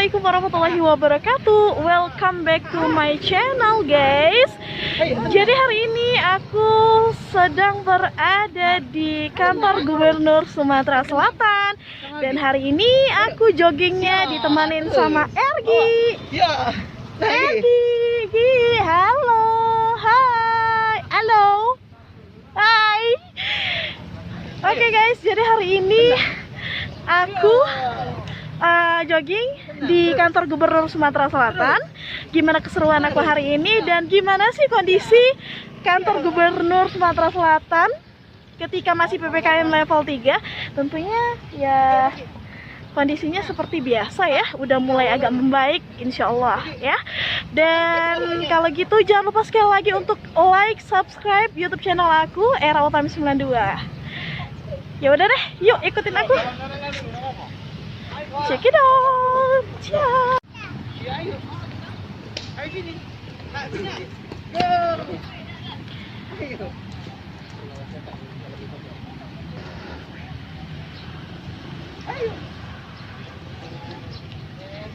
Assalamualaikum warahmatullahi wabarakatuh. Welcome back to my channel, guys. Jadi hari ini aku sedang berada di kantor Gubernur Sumatera Selatan. Dan hari ini aku joggingnya ditemanin sama Ergi. Ergi, halo. Hai. Halo. Hai. Oke guys, jadi hari ini aku jogging di kantor Gubernur Sumatera Selatan. Gimana keseruan aku hari ini dan gimana sih kondisi kantor Gubernur Sumatera Selatan ketika masih PPKM level 3? Tentunya ya kondisinya seperti biasa ya, udah mulai agak membaik insya Allah ya. Dan kalau gitu jangan lupa sekali lagi untuk like, subscribe YouTube channel aku Era Utami 92. Ya udah deh, yuk ikutin aku. Check it out. Ciao.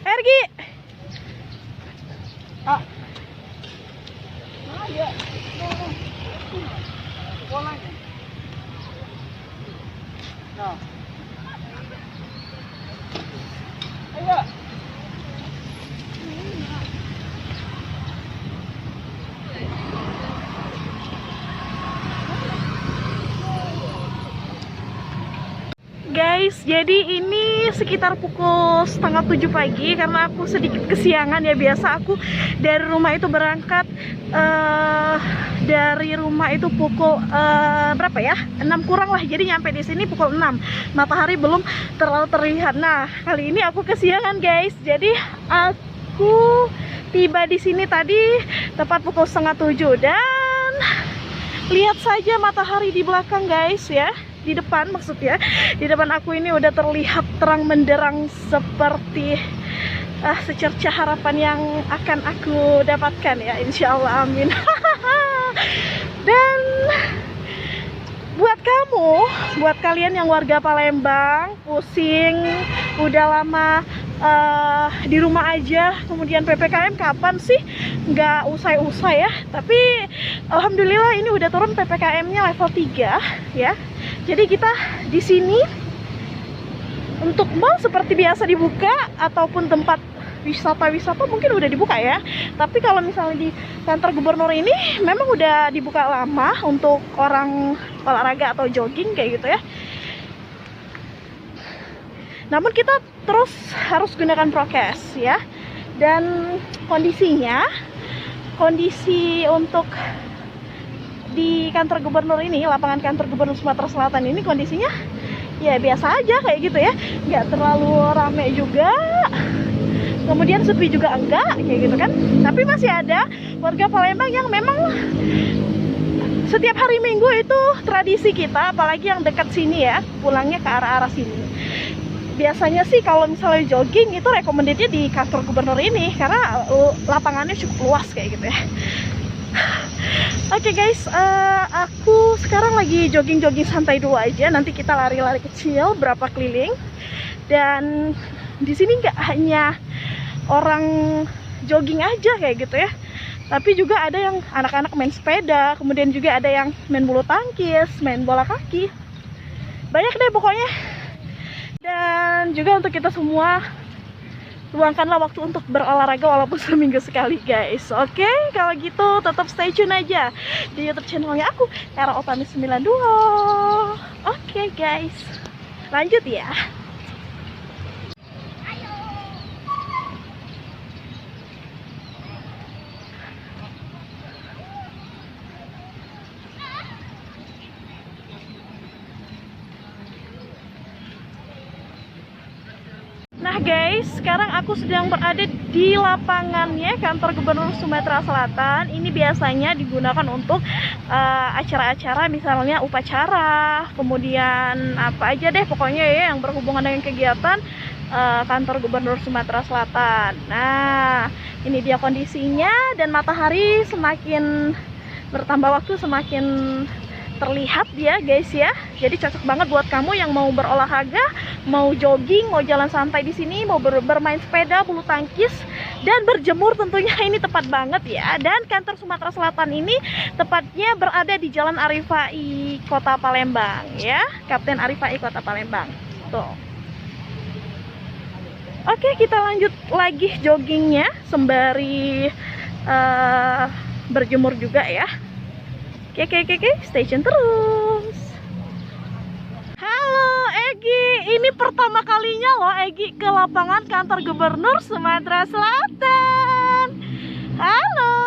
Ergi. Guys, jadi ini sekitar pukul setengah 7 pagi karena aku sedikit kesiangan ya. Biasa aku dari rumah itu berangkat dari rumah itu pukul berapa ya? 6 kurang lah. Jadi nyampe di sini pukul 6. Matahari belum terlalu terlihat. Nah, kali ini aku kesiangan, guys. Jadi aku tiba di sini tadi tepat pukul setengah 7 dan lihat saja matahari di belakang, guys ya. Di depan maksudnya, di depan aku ini udah terlihat terang menderang seperti secerca harapan yang akan aku dapatkan ya, insya Allah, amin. Dan buat kalian yang warga Palembang pusing udah lama di rumah aja, kemudian PPKM kapan sih nggak usai-usai ya, tapi alhamdulillah ini udah turun PPKM-nya level 3 ya. Jadi kita di sini untuk mall seperti biasa dibuka, ataupun tempat wisata mungkin udah dibuka ya. Tapi kalau misalnya di kantor gubernur ini memang udah dibuka lama untuk orang olahraga atau jogging kayak gitu ya. Namun kita terus harus gunakan prokes ya. Dan kondisi untuk di kantor gubernur ini, lapangan kantor gubernur Sumatera Selatan ini kondisinya ya biasa aja kayak gitu ya, nggak terlalu rame juga, kemudian sepi juga enggak kayak gitu kan. Tapi masih ada warga Palembang yang memang setiap hari Minggu itu tradisi kita, apalagi yang dekat sini ya, pulangnya ke arah-arah sini. Biasanya sih kalau misalnya jogging itu recommendednya di kantor gubernur ini karena lapangannya cukup luas kayak gitu ya. Oke guys, aku sekarang lagi jogging santai dulu aja. Nanti kita lari-lari kecil berapa keliling. Dan di sini nggak hanya orang jogging aja kayak gitu ya, tapi juga ada yang anak-anak main sepeda, kemudian juga ada yang main bulu tangkis, main bola kaki. Banyak deh pokoknya. Dan juga untuk kita semua, luangkanlah waktu untuk berolahraga walaupun seminggu sekali, guys. Oke, kalau gitu tetap stay tune aja di YouTube channelnya aku, Era Utami 92. Oke guys, lanjut ya. Nah guys, sekarang aku sedang berada di lapangannya kantor Gubernur Sumatera Selatan. Ini biasanya digunakan untuk acara-acara, misalnya upacara, kemudian apa aja deh pokoknya ya yang berhubungan dengan kegiatan kantor Gubernur Sumatera Selatan. Nah, ini dia kondisinya, dan matahari semakin bertambah waktu semakin terlihat ya guys ya. Jadi cocok banget buat kamu yang mau berolahraga, mau jogging, mau jalan santai di sini, mau bermain sepeda, bulu tangkis, dan berjemur tentunya ini tepat banget ya. Dan kantor Sumatera Selatan ini tepatnya berada di Jalan Arifai, Kota Palembang ya. Kapten Arifai, Kota Palembang. Tuh. Oke, kita lanjut lagi joggingnya sembari berjemur juga ya. Oke, stay tune terus. Halo Egi, ini pertama kalinya loh Egi ke lapangan kantor Gubernur Sumatera Selatan. Halo,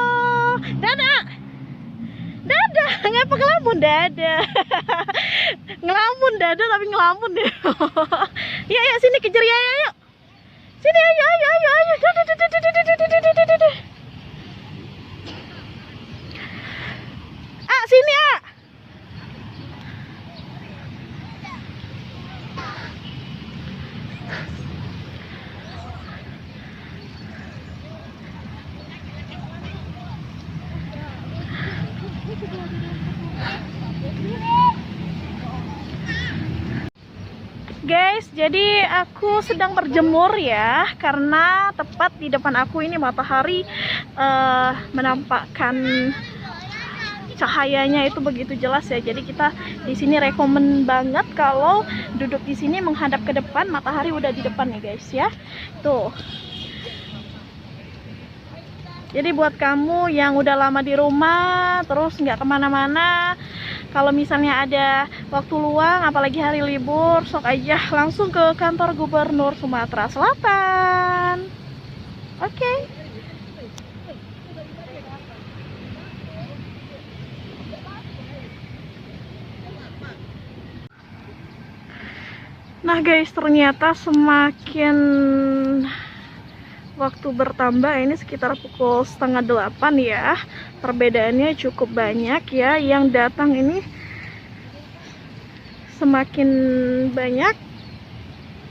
dadah, dadah, ngapa ngelamun dadah, ngelamun dadah tapi ngelamun deh. Ya ya sini kejar ya yuk, sini ayo, dadah, dadah. Sini guys, jadi aku sedang berjemur ya, karena tepat di depan aku ini matahari menampakkan cahayanya itu begitu jelas ya. Jadi kita di sini rekomen banget kalau duduk di sini menghadap ke depan, matahari udah di depan nih guys ya. Tuh. Jadi buat kamu yang udah lama di rumah terus nggak kemana-mana, kalau misalnya ada waktu luang apalagi hari libur, sok aja langsung ke kantor Gubernur Sumatera Selatan. Oke. Nah guys, ternyata semakin waktu bertambah, ini sekitar pukul 7:30 ya, perbedaannya cukup banyak ya, yang datang ini semakin banyak.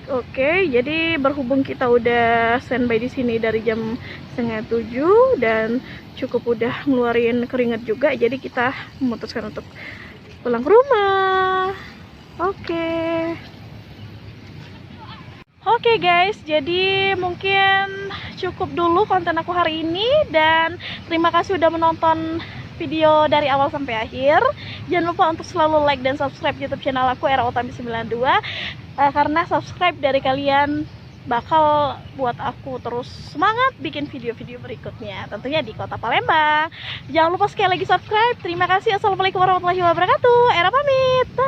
Oke, jadi berhubung kita udah standby di sini dari jam 6:30 dan cukup udah ngeluarin keringat juga, jadi kita memutuskan untuk pulang ke rumah. Oke guys, jadi mungkin cukup dulu konten aku hari ini, dan terima kasih udah menonton video dari awal sampai akhir. Jangan lupa untuk selalu like dan subscribe YouTube channel aku Era Utami 92, karena subscribe dari kalian bakal buat aku terus semangat bikin video-video berikutnya, tentunya di Kota Palembang. Jangan lupa sekali lagi subscribe. Terima kasih. Assalamualaikum warahmatullahi wabarakatuh. Era pamit.